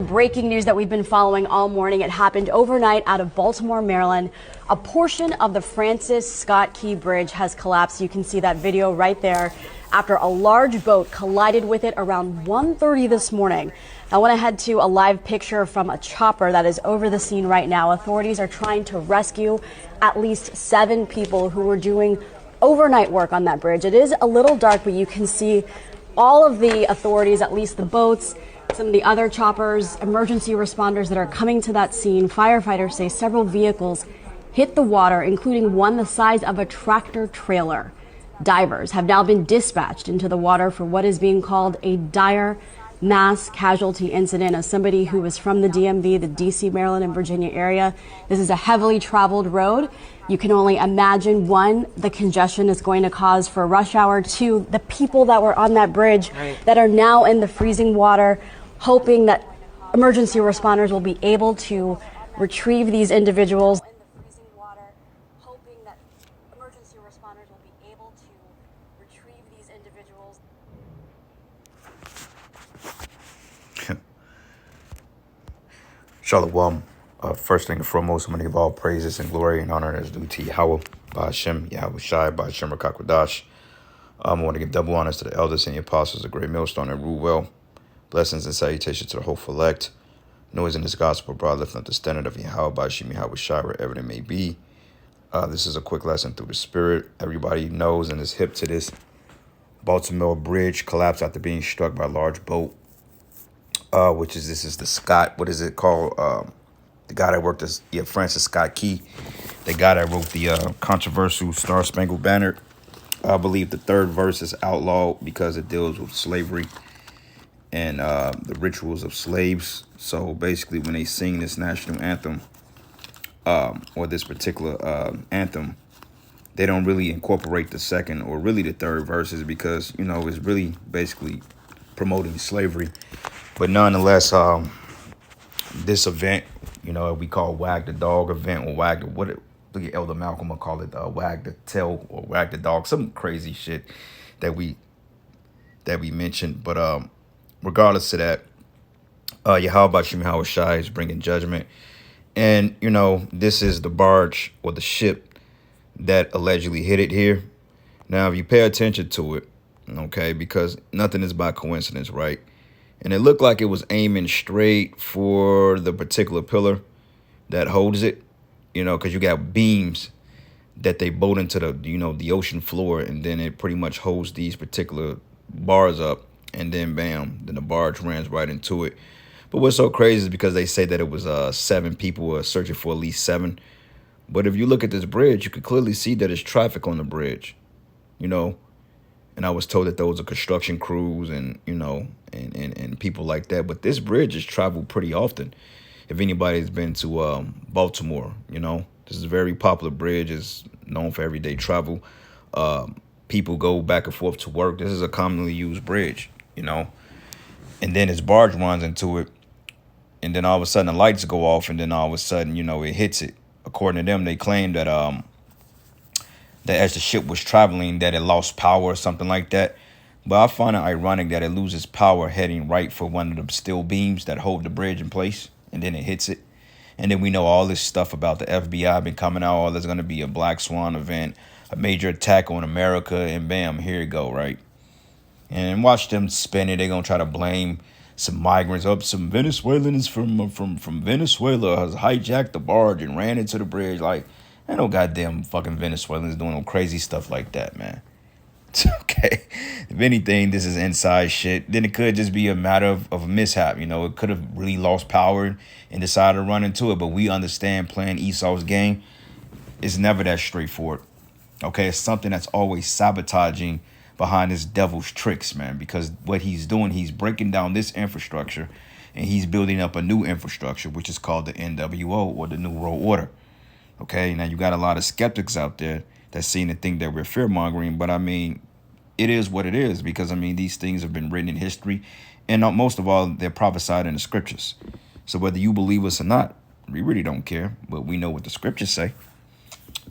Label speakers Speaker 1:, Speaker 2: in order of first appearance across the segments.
Speaker 1: Breaking news that we've been following all morning. It happened overnight out of Baltimore, Maryland. A portion of the Francis Scott Key Bridge has collapsed. You can see that video right there after a large boat collided with it around 1:30 this morning. I want to head to a live picture from a chopper that is over the scene right now. Authorities are trying to rescue at least 7 people who were doing overnight work on that bridge. It is a little dark, but you can see all of the authorities, at least the boats, some of the other choppers, emergency responders that are coming to that scene. Firefighters say several vehicles hit the water, including one the size of a tractor trailer. Divers have now been dispatched into the water for what is being called a dire mass casualty incident. As somebody who is from the DMV, the DC, Maryland, and Virginia area, this is a heavily traveled road. You can only imagine, 1, the congestion is going to cause for rush hour, 2, the people that were on that bridge that are now in the freezing water, hoping that emergency responders will be able to retrieve these individuals.
Speaker 2: Shalom. First thing and foremost, I'm going to give all praises and glory and honor as due to Yahweh, Ba'ashem, Yahweh Shai, Ba'ashem Rakakwadash. I want to give double honors to the elders and the apostles, the great millstone and rule well. Blessings and salutations to the hopeful elect. Noise in this gospel, broad, lifting up the standard of Yahweh, Ba'ashem, Yahweh Shai, wherever it may be. This is a quick lesson through the spirit. Everybody knows and is hip to this. Baltimore Bridge collapsed after being struck by a large boat. This is the Scott, what is it called? The guy that worked as, Francis Scott Key. The guy that wrote the controversial Star Spangled Banner. I believe the 3rd verse is outlawed because it deals with slavery and the rituals of slaves. So basically when they sing this national anthem, or this particular anthem, they don't really incorporate the 2nd or really the 3rd verses because, it's really basically promoting slavery. But nonetheless, this event, we call Wag the Dog event, or Wag the, look at Elder Malcolm will call it Wag the Tail or Wag the Dog, some crazy shit that we mentioned. But regardless of that, Yahweh Ba'ashem Yahweh Shai is bringing judgment. And, this is the barge or the ship that allegedly hit it here. Now, if you pay attention to it, okay, because nothing is by coincidence, right? And it looked like it was aiming straight for the particular pillar that holds it, because you got beams that they bolt into the, the ocean floor. And then it pretty much holds these particular bars up. And then, bam, then the barge runs right into it. But what's so crazy is because they say that it was 7 people were searching for at least 7. But if you look at this bridge, you can clearly see that there's traffic on the bridge, And I was told that those are construction crews and, and people like that. But this bridge is traveled pretty often. If anybody's been to Baltimore, this is a very popular bridge. It's known for everyday travel. People go back and forth to work. This is a commonly used bridge, And then this barge runs into it. And then all of a sudden the lights go off. And then all of a sudden, it hits it. According to them, they claim that that as the ship was traveling, that it lost power or something like that. But I find it ironic that it loses power heading right for one of the steel beams that hold the bridge in place, and then it hits it. And then we know all this stuff about the FBI been coming out. Oh, there's going to be a Black Swan event, a major attack on America, and bam, here you go, right? And watch them spin it. They're going to try to blame some migrants. Some Venezuelans from Venezuela has hijacked the barge and ran into the bridge. Like, ain't no goddamn fucking Venezuelans doing no crazy stuff like that, man. Okay. If anything, this is inside shit. Then it could just be a matter of a mishap. It could have really lost power and decided to run into it. But we understand playing Esau's game is never that straightforward. Okay. It's something that's always sabotaging behind this devil's tricks, man. Because what he's doing, he's breaking down this infrastructure and he's building up a new infrastructure, which is called the NWO, or the New World Order. Okay, now you got a lot of skeptics out there that seem to think that we're fear-mongering, but I mean, it is what it is, because I mean, these things have been written in history, and most of all, they're prophesied in the scriptures. So whether you believe us or not, we really don't care, but we know what the scriptures say.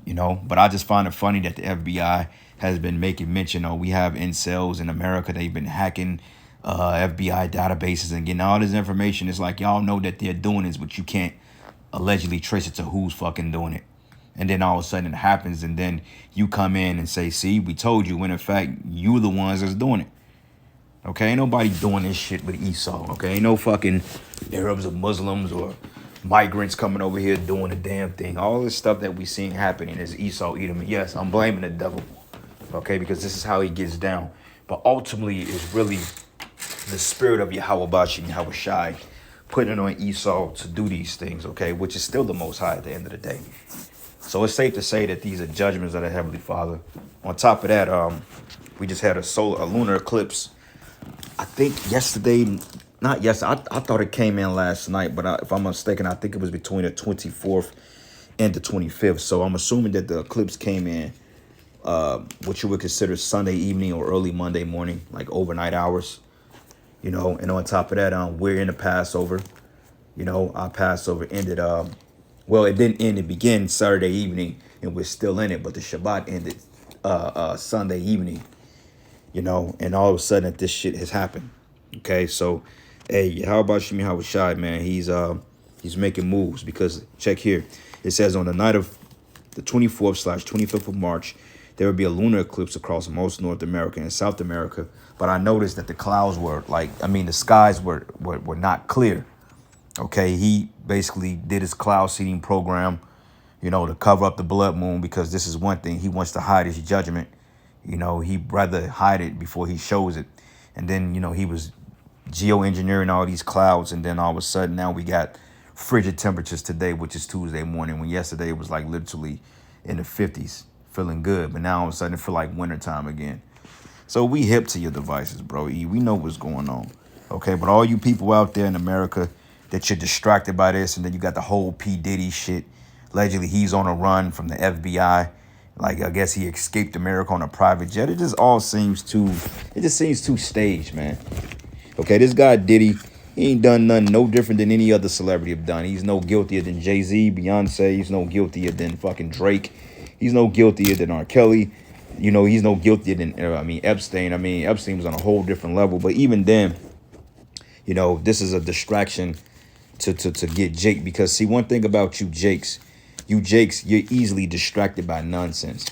Speaker 2: But I just find it funny that the FBI has been making mention, we have incels in America. They've been hacking FBI databases and getting all this information. It's like y'all know that they're doing this, but you can't allegedly trace it to who's fucking doing it. And then all of a sudden it happens, and then you come in and say, see, we told you, when in fact you the ones that's doing it. Okay, ain't nobody doing this shit with Esau. Okay, ain't no fucking Arabs or Muslims or migrants coming over here doing a damn thing. All this stuff that we seeing happening is Esau Edom. And yes, I'm blaming the devil. Okay, because this is how he gets down. But ultimately, it's really the spirit of Yahweh Bashim, Yahweh Shai, putting it on Esau to do these things, okay, which is still the Most High at the end of the day. So it's safe to say that these are judgments of the Heavenly Father. On top of that, we just had a lunar eclipse. I think yesterday, not yesterday, I thought it came in last night, but if I'm mistaken, I think it was between the 24th and the 25th. So I'm assuming that the eclipse came in what you would consider Sunday evening or early Monday morning, like overnight hours, you know. And on top of that, we're in the Passover. You know, our Passover ended, well, it didn't end. It began Saturday evening, and we're still in it. But the Shabbat ended Sunday evening, you know. And all of a sudden, this shit has happened. Okay, so, hey, how about Shemi Hawashai, man? He's making moves because check here. It says on the night of the 24th/25th of March, there would be a lunar eclipse across most North America and South America. But I noticed that the clouds were the skies were not clear. Okay, he basically did his cloud seeding program, you know, to cover up the blood moon, because this is one thing. He wants to hide his judgment. You know, he'd rather hide it before he shows it. And then, you know, he was geoengineering all these clouds. And then all of a sudden now we got frigid temperatures today, which is Tuesday morning, when yesterday it was like literally in the 50s, feeling good. But now all of a sudden it feel like wintertime again. So we hip to your devices, bro. We know what's going on. Okay, but all you people out there in America that you're distracted by this, and then you got the whole P. Diddy shit. Allegedly, he's on a run from the FBI. Like, I guess he escaped America on a private jet. It just seems too staged, man. Okay, this guy Diddy, he ain't done nothing no different than any other celebrity have done. He's no guiltier than Jay-Z, Beyonce. He's no guiltier than fucking Drake. He's no guiltier than R. Kelly. You know, he's no guiltier than, Epstein. Epstein was on a whole different level. But even then, you know, this is a distraction to get Jake. Because, see, one thing about you Jakes, you're easily distracted by nonsense.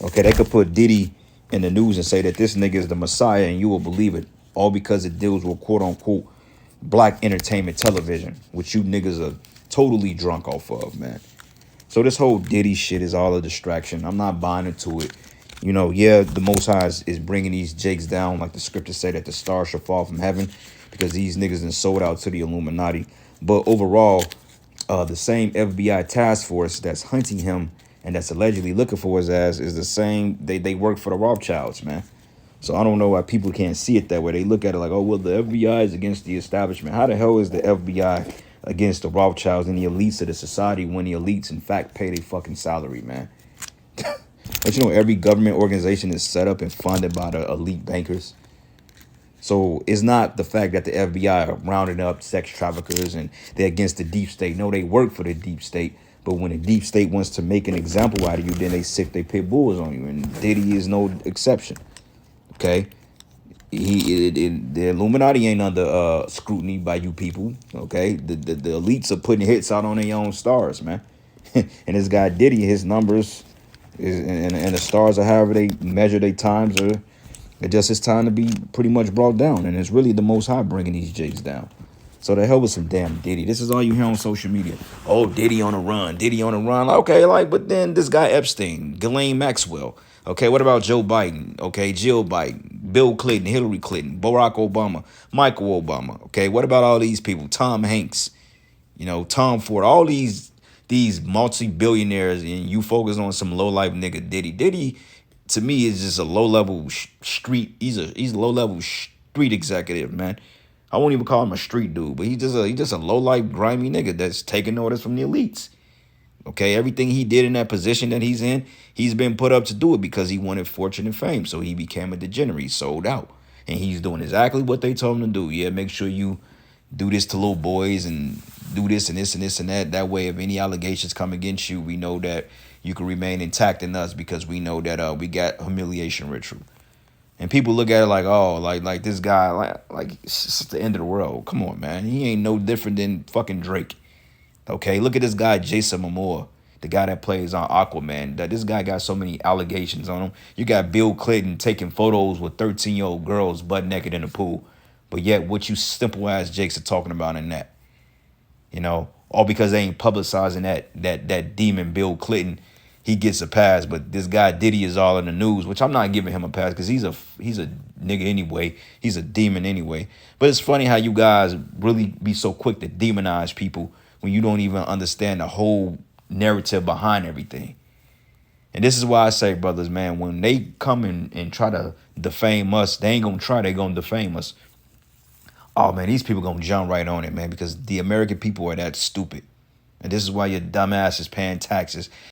Speaker 2: Okay, they could put Diddy in the news and say that this nigga is the Messiah, and you will believe it. All because it deals with quote-unquote black entertainment television, which you niggas are totally drunk off of, man. So this whole Diddy shit is all a distraction. I'm not buying into it. You know, yeah, the Most High is bringing these Jakes down, like the scriptures say that the stars shall fall from heaven, because these niggas done sold out to the Illuminati. But overall, the same FBI task force that's hunting him and that's allegedly looking for his ass is the same. They work for the Rothschilds, man. So I don't know why people can't see it that way. They look at it like, oh, well, the FBI is against the establishment. How the hell is the FBI against the Rothschilds and the elites of the society when the elites, in fact, pay their fucking salary, man? But you know, every government organization is set up and funded by the elite bankers. So it's not the fact that the FBI are rounding up sex traffickers and they're against the deep state. No, they work for the deep state. But when the deep state wants to make an example out of you, then they sick they pit bulls on you. And Diddy is no exception. Okay? The Illuminati ain't under scrutiny by you people. Okay? The elites are putting hits out on their own stars, man. And this guy Diddy, his numbers and the stars or however they measure their times are, it just it's time to be pretty much brought down. And it's really the Most High bringing these Jakes down. So the hell with some damn Diddy. This is all you hear on social media. Oh, Diddy on a run. Diddy on a run. Okay, but then this guy Epstein, Ghislaine Maxwell. Okay, what about Joe Biden? Okay, Jill Biden, Bill Clinton, Hillary Clinton, Barack Obama, Michael Obama. Okay, what about all these people? Tom Hanks, you know, Tom Ford, all these multi-billionaires, and you focus on some low-life nigga Diddy. Diddy, to me, is just a low-level street. He's a low-level street executive, man. I won't even call him a street dude, but he's just a low-life, grimy nigga that's taking orders from the elites. Okay, everything he did in that position that he's in, he's been put up to do it because he wanted fortune and fame. So he became a degenerate. He sold out. And he's doing exactly what they told him to do. Yeah, make sure you do this to little boys and do this and this and this and that. That way, if any allegations come against you, we know that you can remain intact in us because we know that we got humiliation ritual. And people look at it like, oh, like this guy, like it's just the end of the world. Come on, man. He ain't no different than fucking Drake. Okay, look at this guy, Jason Momoa, the guy that plays on Aquaman. That this guy got so many allegations on him. You got Bill Clinton taking photos with 13-year-old girls butt naked in the pool. But yet what you simple ass Jakes are talking about in that. You know, all because they ain't publicizing that demon Bill Clinton, he gets a pass. But this guy Diddy is all in the news, which I'm not giving him a pass because he's a nigga anyway. He's a demon anyway. But it's funny how you guys really be so quick to demonize people when you don't even understand the whole narrative behind everything. And this is why I say, brothers, man, when they come and try to defame us, they ain't gonna try, they gonna defame us. Oh, man, these people going to jump right on it, man, because the American people are that stupid. And this is why your dumb ass is paying taxes